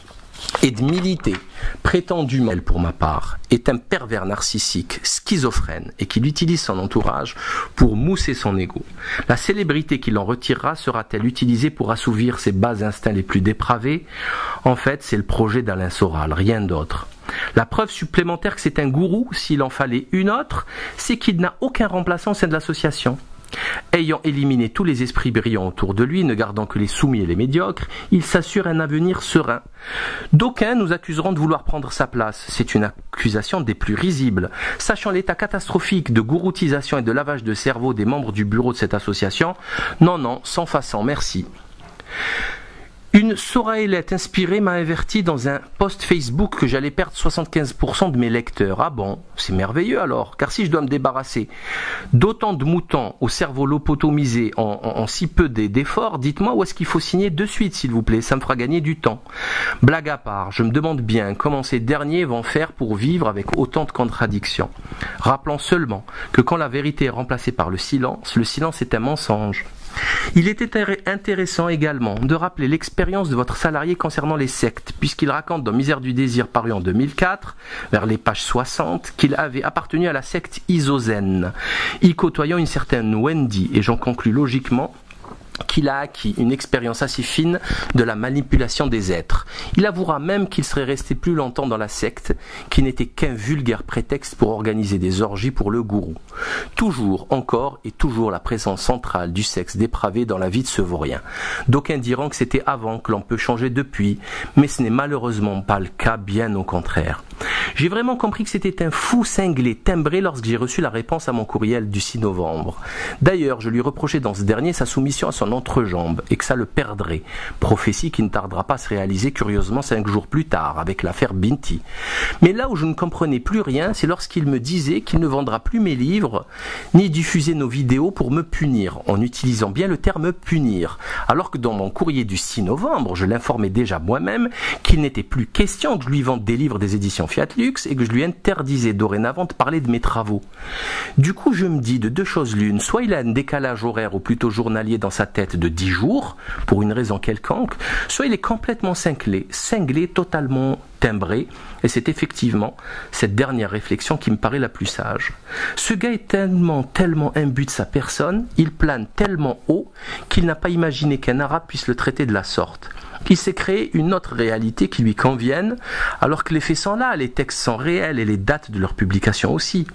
et de militer, prétendument, pour ma part, est un pervers narcissique, schizophrène, et qu'il utilise son entourage pour mousser son ego. La célébrité qu'il en retirera sera-t-elle utilisée pour assouvir ses bas instincts les plus dépravés? En fait, c'est le projet d'Alain Soral, rien d'autre. La preuve supplémentaire que c'est un gourou, s'il en fallait une autre, c'est qu'il n'a aucun remplaçant au sein de l'association. Ayant éliminé tous les esprits brillants autour de lui, ne gardant que les soumis et les médiocres, il s'assure un avenir serein. D'aucuns nous accuseront de vouloir prendre sa place. C'est une accusation des plus risibles. Sachant l'état catastrophique de gouroutisation et de lavage de cerveau des membres du bureau de cette association, non, sans façon, merci. Une Soraélette inspirée m'a averti dans un post Facebook que j'allais perdre 75% de mes lecteurs. Ah bon, c'est merveilleux alors, car si je dois me débarrasser d'autant de moutons au cerveau lobotomisé en si peu d'efforts, dites-moi où est-ce qu'il faut signer de suite s'il vous plaît, ça me fera gagner du temps. Blague à part, je me demande bien comment ces derniers vont faire pour vivre avec autant de contradictions. Rappelons seulement que quand la vérité est remplacée par le silence est un mensonge. Il était intéressant également de rappeler l'expérience de votre salarié concernant les sectes, puisqu'il raconte dans Misère du désir paru en 2004, vers les pages 60, qu'il avait appartenu à la secte Isozène, y côtoyant une certaine Wendy, et j'en conclus logiquement qu'il a acquis une expérience assez fine de la manipulation des êtres. Il avouera même qu'il serait resté plus longtemps dans la secte, qui n'était qu'un vulgaire prétexte pour organiser des orgies pour le gourou. Toujours, encore et toujours la présence centrale du sexe dépravé dans la vie de ce vaurien. D'aucuns diront que c'était avant, que l'on peut changer depuis, mais ce n'est malheureusement pas le cas, bien au contraire. J'ai vraiment compris que c'était un fou cinglé, timbré lorsque j'ai reçu la réponse à mon courriel du 6 novembre. D'ailleurs, je lui reprochais dans ce dernier sa soumission à son entourage l'entrejambe et que ça le perdrait. Prophétie qui ne tardera pas à se réaliser curieusement 5 jours plus tard avec l'affaire Binti. Mais là où je ne comprenais plus rien, c'est lorsqu'il me disait qu'il ne vendra plus mes livres ni diffuser nos vidéos pour me punir, en utilisant bien le terme punir, alors que dans mon courrier du 6 novembre, je l'informais déjà moi-même qu'il n'était plus question que je lui vende des livres des éditions Fiat Lux et que je lui interdisais dorénavant de parler de mes travaux. Du coup, je me dis de deux choses l'une, soit il a un décalage horaire ou plutôt journalier dans sa tête de 10 jours, pour une raison quelconque, soit il est complètement cinglé, totalement timbré, et c'est effectivement cette dernière réflexion qui me paraît la plus sage. Ce gars est tellement imbu de sa personne, il plane tellement haut qu'il n'a pas imaginé qu'un arabe puisse le traiter de la sorte. Il s'est créé une autre réalité qui lui convienne, alors que les faits sont là, les textes sont réels et les dates de leur publication aussi.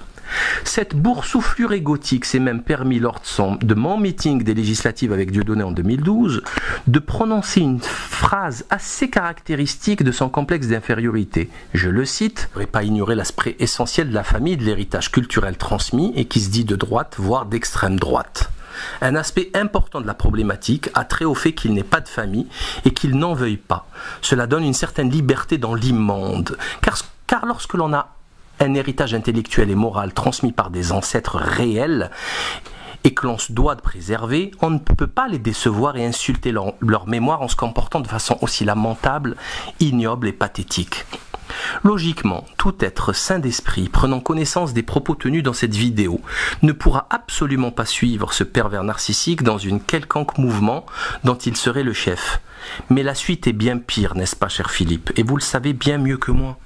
Cette boursouflure égotique s'est même permis lors de mon meeting des législatives avec Dieudonné en 2012 de prononcer une phrase assez caractéristique de son complexe d'infériorité. Je le cite, « Je n'aurais pas ignoré l'aspect essentiel de la famille et de l'héritage culturel transmis et qui se dit de droite, voire d'extrême droite. » Un aspect important de la problématique a trait au fait qu'il n'ait pas de famille et qu'il n'en veuille pas. Cela donne une certaine liberté dans l'immonde, car lorsque l'on a un héritage intellectuel et moral transmis par des ancêtres réels et que l'on se doit de préserver, on ne peut pas les décevoir et insulter leur mémoire en se comportant de façon aussi lamentable, ignoble et pathétique. Logiquement, tout être sain d'esprit prenant connaissance des propos tenus dans cette vidéo ne pourra absolument pas suivre ce pervers narcissique dans une quelconque mouvement dont il serait le chef. Mais la suite est bien pire, n'est-ce pas, cher Philippe, et vous le savez bien mieux que moi.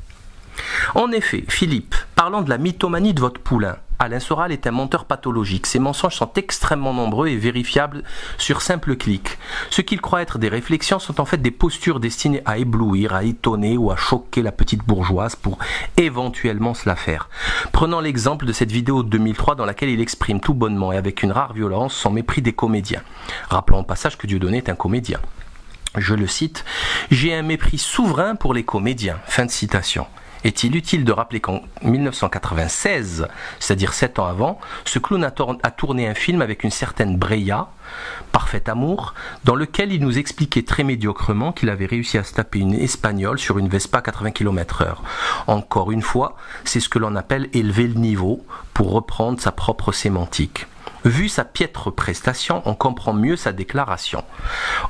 En effet, Philippe, parlant de la mythomanie de votre poulain, Alain Soral est un menteur pathologique. Ses mensonges sont extrêmement nombreux et vérifiables sur simple clic. Ce qu'il croit être des réflexions sont en fait des postures destinées à éblouir, à étonner ou à choquer la petite bourgeoise pour éventuellement se la faire. Prenons l'exemple de cette vidéo de 2003 dans laquelle il exprime tout bonnement et avec une rare violence son mépris des comédiens. Rappelons au passage que Dieudonné est un comédien. Je le cite, « J'ai un mépris souverain pour les comédiens ». Fin de citation. Est-il utile de rappeler qu'en 1996, c'est-à-dire 7 ans avant, ce clown a tourné un film avec une certaine Breya, Parfait Amour, dans lequel il nous expliquait très médiocrement qu'il avait réussi à se taper une Espagnole sur une Vespa à 80 km/h. Encore une fois, c'est ce que l'on appelle élever le niveau, pour reprendre sa propre sémantique. Vu sa piètre prestation, on comprend mieux sa déclaration.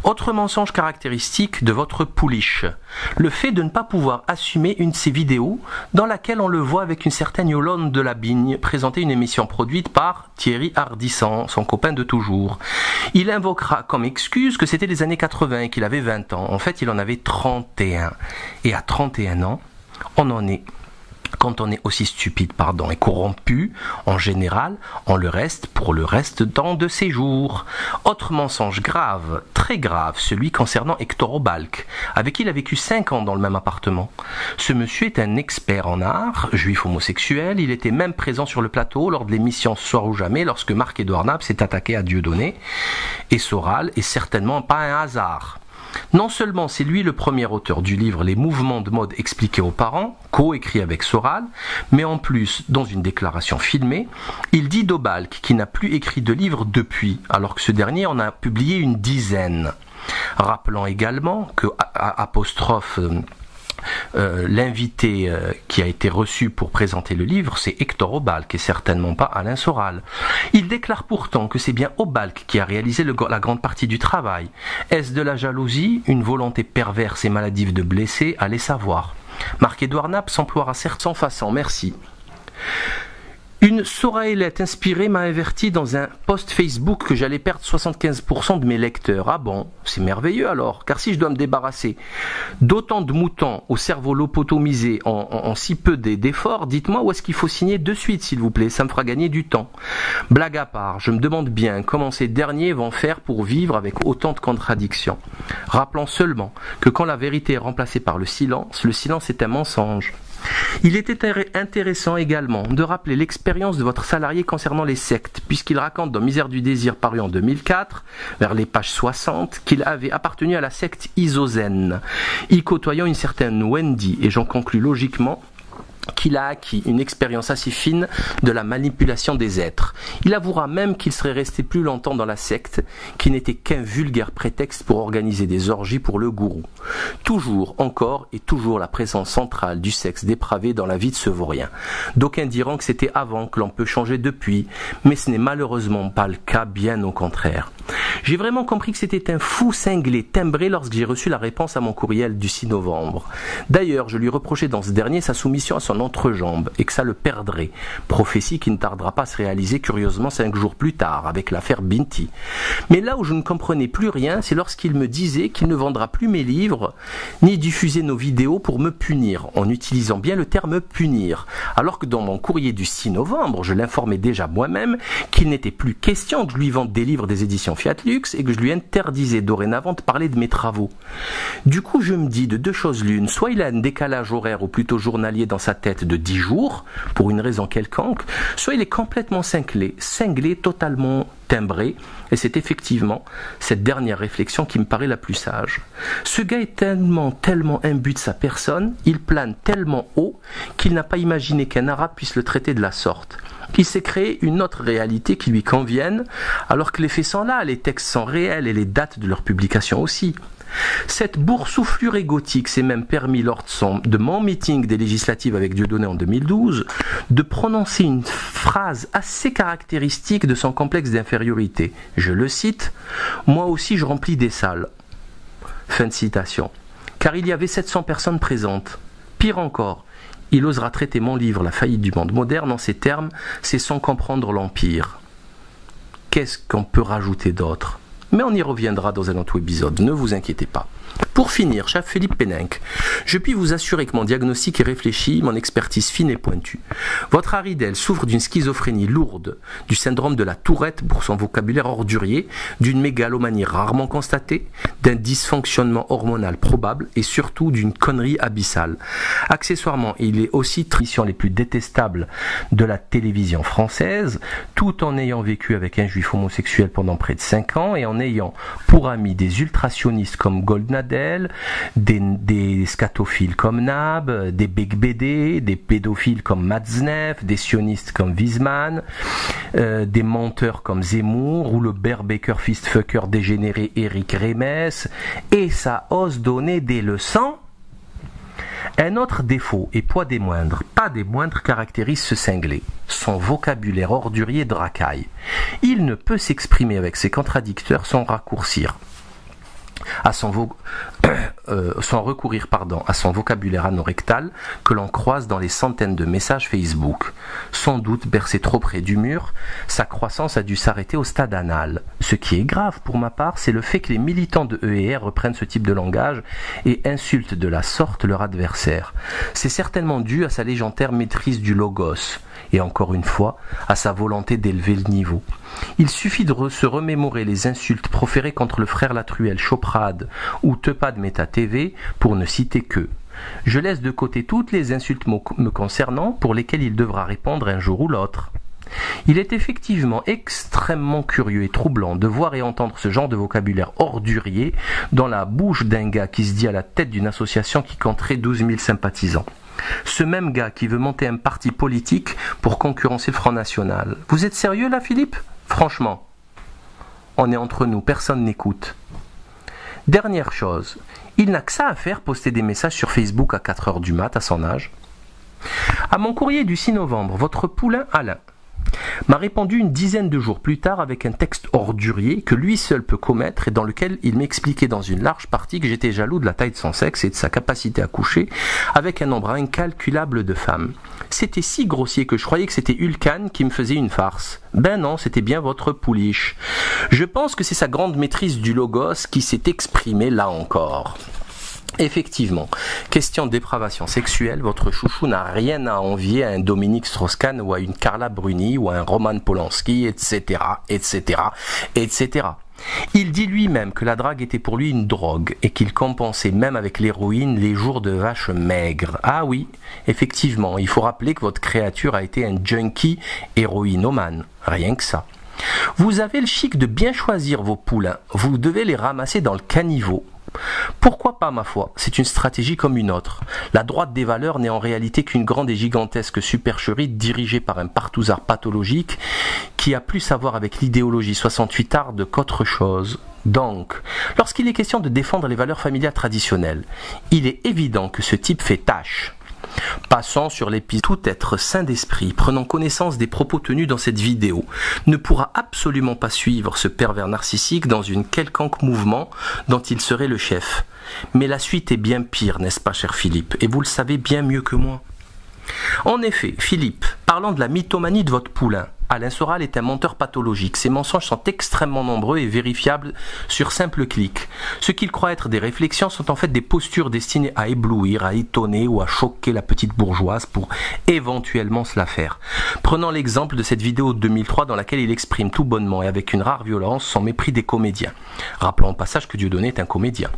Autre mensonge caractéristique de votre pouliche, le fait de ne pas pouvoir assumer une de ses vidéos dans laquelle on le voit avec une certaine Yolande de la Bigne présenter une émission produite par Thierry Ardisson, son copain de toujours. Il invoquera comme excuse que c'était les années 80 et qu'il avait 20 ans. En fait, il en avait 31. Et à 31 ans, quand on est aussi stupide, et corrompu, en général, on le reste pour le reste de ses jours. Autre mensonge grave, très grave, celui concernant Hector Obalk, avec qui il a vécu 5 ans dans le même appartement. Ce monsieur est un expert en art, juif homosexuel, il était même présent sur le plateau lors de l'émission Ce soir ou jamais, lorsque Marc-Édouard Naps s'est attaqué à Dieudonné, et Soral est certainement pas un hasard. Non seulement c'est lui le premier auteur du livre Les mouvements de mode expliqués aux parents, co-écrit avec Soral, mais en plus, dans une déclaration filmée, il dit d'Obalk qu'il n'a plus écrit de livre depuis, alors que ce dernier en a publié une dizaine. Rappelant également que l'invité qui a été reçu pour présenter le livre, c'est Hector Obalk et certainement pas Alain Soral. Il déclare pourtant que c'est bien Obalk qui a réalisé la grande partie du travail. Est-ce de la jalousie, une volonté perverse et maladive de blesser? Allez savoir. Marc-Édouard Naps s'emploiera certes sans façon, merci. Une Soraélette inspirée m'a averti dans un post Facebook que j'allais perdre 75% de mes lecteurs. Ah bon, c'est merveilleux alors, car si je dois me débarrasser d'autant de moutons au cerveau lobotomisé en si peu d'efforts, dites-moi où est-ce qu'il faut signer de suite s'il vous plaît, ça me fera gagner du temps. Blague à part, je me demande bien comment ces derniers vont faire pour vivre avec autant de contradictions. Rappelons seulement que quand la vérité est remplacée par le silence est un mensonge. Il était intéressant également de rappeler l'expérience de votre salarié concernant les sectes, puisqu'il raconte dans Misère du désir paru en 2004, vers les pages 60, qu'il avait appartenu à la secte Isozène, y côtoyant une certaine Wendy, et j'en conclus logiquement qu'il a acquis une expérience assez fine de la manipulation des êtres. Il avouera même qu'il serait resté plus longtemps dans la secte, qui n'était qu'un vulgaire prétexte pour organiser des orgies pour le gourou. Toujours, encore et toujours la présence centrale du sexe dépravé dans la vie de ce vaurien. D'aucuns diront que c'était avant, que l'on peut changer depuis, mais ce n'est malheureusement pas le cas, bien au contraire. J'ai vraiment compris que c'était un fou cinglé, timbré lorsque j'ai reçu la réponse à mon courriel du 6 novembre. D'ailleurs, je lui reprochais dans ce dernier sa soumission à son entrejambe et que ça le perdrait. Prophétie qui ne tardera pas à se réaliser curieusement 5 jours plus tard avec l'affaire Binti. Mais là où je ne comprenais plus rien, c'est lorsqu'il me disait qu'il ne vendra plus mes livres ni diffuser nos vidéos pour me punir, en utilisant bien le terme punir, alors que dans mon courrier du 6 novembre, je l'informais déjà moi-même qu'il n'était plus question que je lui vende des livres des éditions Fiat Lux et que je lui interdisais dorénavant de parler de mes travaux. Du coup, je me dis de deux choses l'une, soit il a un décalage horaire ou plutôt journalier dans sa tête de 10 jours, pour une raison quelconque, soit il est complètement cinglé, totalement timbré, et c'est effectivement cette dernière réflexion qui me paraît la plus sage. Ce gars est tellement imbu de sa personne, il plane tellement haut qu'il n'a pas imaginé qu'un arabe puisse le traiter de la sorte. Il s'est créé une autre réalité qui lui convienne, alors que les faits sont là, les textes sont réels et les dates de leur publication aussi. Cette boursouflure égotique s'est même permis lors de mon meeting des législatives avec Dieudonné en 2012 de prononcer une phrase assez caractéristique de son complexe d'infériorité. Je le cite, « Moi aussi je remplis des salles ». Fin de citation. Car il y avait 700 personnes présentes. Pire encore, il osera traiter mon livre « La faillite du monde moderne » en ces termes, c'est sans comprendre l'Empire. Qu'est-ce qu'on peut rajouter d'autre ? Mais on y reviendra dans un autre épisode, ne vous inquiétez pas. Pour finir, cher Philippe Péninck, je puis vous assurer que mon diagnostic est réfléchi, mon expertise fine et pointue. Votre Haridel souffre d'une schizophrénie lourde, du syndrome de la tourette pour son vocabulaire ordurier, d'une mégalomanie rarement constatée, d'un dysfonctionnement hormonal probable et surtout d'une connerie abyssale. Accessoirement, il est aussi tradition les plus détestables de la télévision française, tout en ayant vécu avec un juif homosexuel pendant près de 5 ans et en ayant pour amis des ultrasionistes comme Goldnadel, des scatophiles comme Nab, des Begbede, des pédophiles comme Matzneff, des sionistes comme Wiesmann, des menteurs comme Zemmour ou le Baker fistfucker dégénéré Éric Rémès, et ça ose donner des leçons. Un autre défaut, et pas des moindres, caractérise ce cinglé, son vocabulaire ordurier de racaille. Il ne peut s'exprimer avec ses contradicteurs sans recourir à son vocabulaire anorectal que l'on croise dans les centaines de messages Facebook. Sans doute bercé trop près du mur, sa croissance a dû s'arrêter au stade anal. Ce qui est grave pour ma part, c'est le fait que les militants de EER reprennent ce type de langage et insultent de la sorte leur adversaire. C'est certainement dû à sa légendaire maîtrise du logos, et encore une fois, à sa volonté d'élever le niveau. Il suffit de se remémorer les insultes proférées contre le frère Latruelle Choprade ou Tepad Meta TV pour ne citer qu'eux. Je laisse de côté toutes les insultes me concernant pour lesquelles il devra répondre un jour ou l'autre. Il est effectivement extrêmement curieux et troublant de voir et entendre ce genre de vocabulaire ordurier dans la bouche d'un gars qui se dit à la tête d'une association qui compterait 12 000 sympathisants. Ce même gars qui veut monter un parti politique pour concurrencer le Front National. Vous êtes sérieux là, Philippe ? Franchement, on est entre nous, personne n'écoute. Dernière chose, il n'a que ça à faire, poster des messages sur Facebook à 4h du mat' à son âge. À mon courrier du 6 novembre, votre poulain Alain m'a répondu une dizaine de jours plus tard avec un texte ordurier que lui seul peut commettre et dans lequel il m'expliquait dans une large partie que j'étais jaloux de la taille de son sexe et de sa capacité à coucher avec un nombre incalculable de femmes. C'était si grossier que je croyais que c'était Hulkan qui me faisait une farce. Ben non, c'était bien votre pouliche. Je pense que c'est sa grande maîtrise du logos qui s'est exprimée là encore. Effectivement, question de dépravation sexuelle, votre chouchou n'a rien à envier à un Dominique Strauss-Kahn ou à une Carla Bruni ou à un Roman Polanski, etc., etc., etc. Il dit lui-même que la drague était pour lui une drogue et qu'il compensait même avec l'héroïne les jours de vache maigre. Ah oui, effectivement, il faut rappeler que votre créature a été un junkie héroïnomane, rien que ça. Vous avez le chic de bien choisir vos poulains, vous devez les ramasser dans le caniveau. Pourquoi pas, ma foi? C'est une stratégie comme une autre. La droite des valeurs n'est en réalité qu'une grande et gigantesque supercherie dirigée par un partouzard pathologique qui a plus à voir avec l'idéologie 68arde qu'autre chose. Donc, lorsqu'il est question de défendre les valeurs familiales traditionnelles, il est évident que ce type fait tâche. Passons sur l'épisode. Tout être sain d'esprit, prenant connaissance des propos tenus dans cette vidéo, ne pourra absolument pas suivre ce pervers narcissique dans une quelconque mouvement dont il serait le chef. Mais la suite est bien pire, n'est-ce pas, cher Philippe? Et vous le savez bien mieux que moi. En effet, Philippe, parlant de la mythomanie de votre poulain, Alain Soral est un menteur pathologique. Ses mensonges sont extrêmement nombreux et vérifiables sur simple clic. Ce qu'il croit être des réflexions sont en fait des postures destinées à éblouir, à étonner ou à choquer la petite bourgeoise pour éventuellement se la faire. Prenons l'exemple de cette vidéo de 2003 dans laquelle il exprime tout bonnement et avec une rare violence son mépris des comédiens. Rappelons au passage que Dieudonné est un comédien.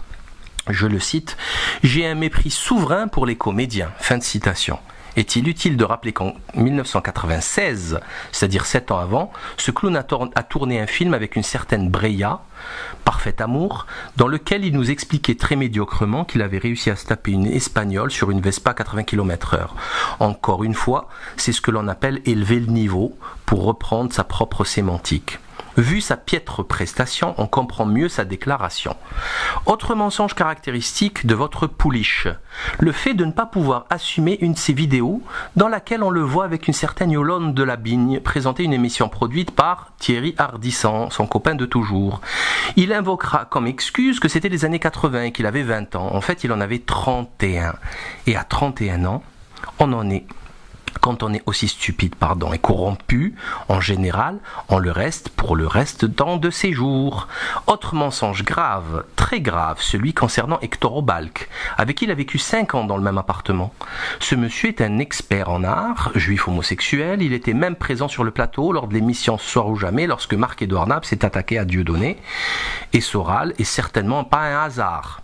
Je le cite, « J'ai un mépris souverain pour les comédiens ». Fin de citation. Est-il utile de rappeler qu'en 1996, c'est-à-dire 7 ans avant, ce clown a tourné un film avec une certaine Breya, Parfait Amour, dans lequel il nous expliquait très médiocrement qu'il avait réussi à se taper une Espagnole sur une Vespa 80 km/h. Encore une fois, c'est ce que l'on appelle élever le niveau, pour reprendre sa propre sémantique. Vu sa piètre prestation, on comprend mieux sa déclaration. Autre mensonge caractéristique de votre pouliche, le fait de ne pas pouvoir assumer une de ses vidéos dans laquelle on le voit avec une certaine Yolande de la Bigne présenter une émission produite par Thierry Ardisson, son copain de toujours. Il invoquera comme excuse que c'était les années 80 et qu'il avait 20 ans. En fait, il en avait 31. Et à 31 ans, on en est... Quand on est aussi stupide, et corrompu, en général, on le reste pour le reste de ses jours. Autre mensonge grave, très grave, celui concernant Hector Obalk, avec qui il a vécu 5 ans dans le même appartement. Ce monsieur est un expert en art, juif homosexuel, il était même présent sur le plateau lors de l'émission Ce soir ou jamais, lorsque Marc-Édouard Nap s'est attaqué à Dieudonné, et Soral est certainement pas un hasard.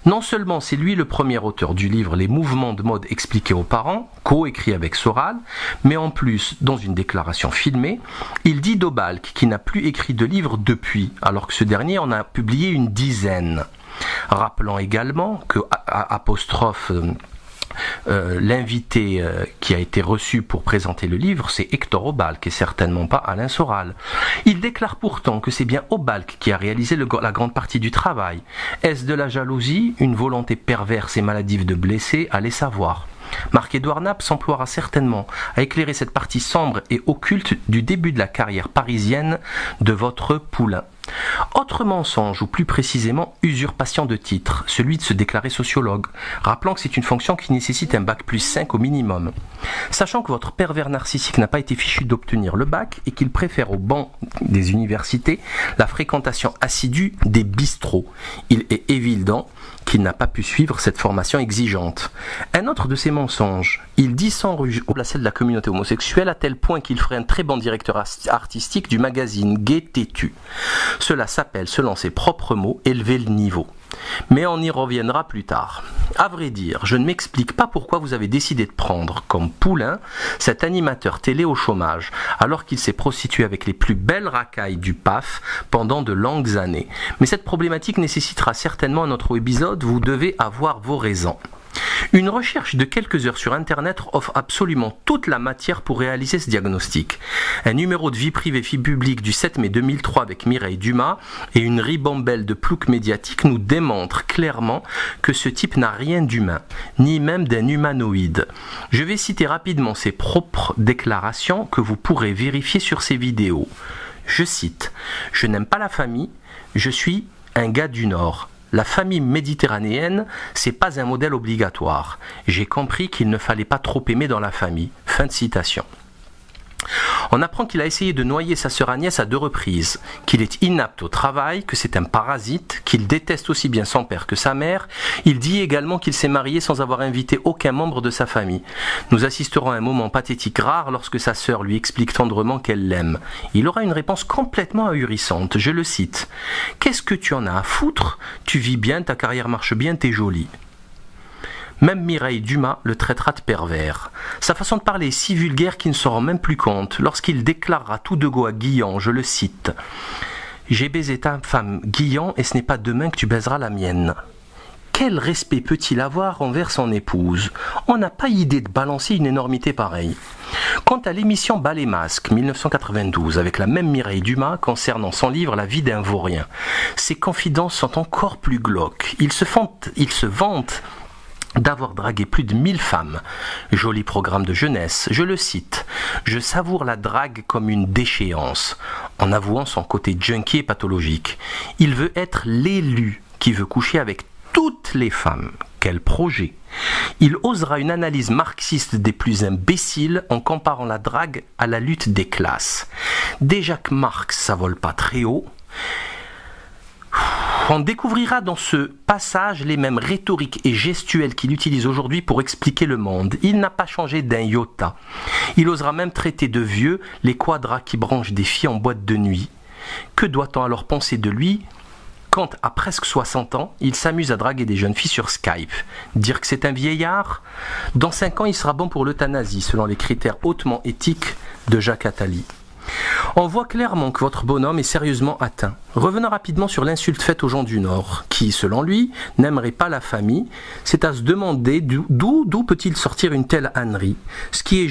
Non seulement c'est lui le premier auteur du livre Les mouvements de mode expliqués aux parents, co-écrit avec Soral, mais en plus, dans une déclaration filmée, il dit d'Obalk qu'il n'a plus écrit de livre depuis, alors que ce dernier en a publié une dizaine. Rappelant également que l'invité qui a été reçu pour présenter le livre, c'est Hector Obalk et certainement pas Alain Soral. Il déclare pourtant que c'est bien Obalk qui a réalisé la grande partie du travail. Est-ce de la jalousie, une volonté perverse et maladive de blesser? Allez savoir. Marc-Édouard Nap s'emploiera certainement à éclairer cette partie sombre et occulte du début de la carrière parisienne de votre poulain. Autre mensonge, ou plus précisément usurpation de titre, celui de se déclarer sociologue, rappelant que c'est une fonction qui nécessite un bac plus 5 au minimum. Sachant que votre pervers narcissique n'a pas été fichu d'obtenir le bac et qu'il préfère au banc des universités la fréquentation assidue des bistrots, il est évident qu'il n'a pas pu suivre cette formation exigeante. Un autre de ses mensonges, il dit sans rugir au placé de la communauté homosexuelle à tel point qu'il ferait un très bon directeur artistique du magazine Gay Têtu. Cela s'appelle, selon ses propres mots, élever le niveau. Mais on y reviendra plus tard. À vrai dire, je ne m'explique pas pourquoi vous avez décidé de prendre comme poulain cet animateur télé au chômage, alors qu'il s'est prostitué avec les plus belles racailles du PAF pendant de longues années. Mais cette problématique nécessitera certainement un autre épisode, vous devez avoir vos raisons. Une recherche de quelques heures sur Internet offre absolument toute la matière pour réaliser ce diagnostic. Un numéro de vie privée vie publique du 7 mai 2003 avec Mireille Dumas et une ribambelle de ploucs médiatiques nous démontrent clairement que ce type n'a rien d'humain, ni même d'un humanoïde. Je vais citer rapidement ses propres déclarations que vous pourrez vérifier sur ses vidéos. Je cite « Je n'aime pas la famille, je suis un gars du Nord. La famille méditerranéenne, c'est pas un modèle obligatoire. J'ai compris qu'il ne fallait pas trop aimer dans la famille. » Fin de citation. On apprend qu'il a essayé de noyer sa sœur Agnès à 2 reprises, qu'il est inapte au travail, que c'est un parasite, qu'il déteste aussi bien son père que sa mère. Il dit également qu'il s'est marié sans avoir invité aucun membre de sa famille. Nous assisterons à un moment pathétique rare lorsque sa sœur lui explique tendrement qu'elle l'aime. Il aura une réponse complètement ahurissante, je le cite. « Qu'est-ce que tu en as à foutre? Tu vis bien, ta carrière marche bien, t'es jolie. » Même Mireille Dumas le traitera de pervers. Sa façon de parler est si vulgaire qu'il ne s'en rend même plus compte lorsqu'il déclarera tout de go à Guillon, je le cite. « J'ai baisé ta femme Guillon et ce n'est pas demain que tu baiseras la mienne. » Quel respect peut-il avoir envers son épouse? On n'a pas idée de balancer une énormité pareille. Quant à l'émission Bas les masques 1992 avec la même Mireille Dumas concernant son livre La vie d'un vaurien, ses confidences sont encore plus glauques. Il se vante d'avoir dragué plus de 1000 femmes. Joli programme de jeunesse, je le cite. Je savoure la drague comme une déchéance, en avouant son côté junkie et pathologique. Il veut être l'élu qui veut coucher avec toutes les femmes. Quel projet! Il osera une analyse marxiste des plus imbéciles en comparant la drague à la lutte des classes. Déjà que Marx, ça vole pas très haut. On découvrira dans ce passage les mêmes rhétoriques et gestuels qu'il utilise aujourd'hui pour expliquer le monde. Il n'a pas changé d'un iota. Il osera même traiter de vieux les quadras qui branchent des filles en boîte de nuit. Que doit-on alors penser de lui quand, à presque 60 ans, il s'amuse à draguer des jeunes filles sur Skype? Dire que c'est un vieillard? Dans 5 ans, il sera bon pour l'euthanasie, selon les critères hautement éthiques de Jacques Attali. On voit clairement que votre bonhomme est sérieusement atteint. Revenons rapidement sur l'insulte faite aux gens du Nord, qui, selon lui, n'aimeraient pas la famille. C'est à se demander d'où peut-il sortir une telle ânerie. Ce qui est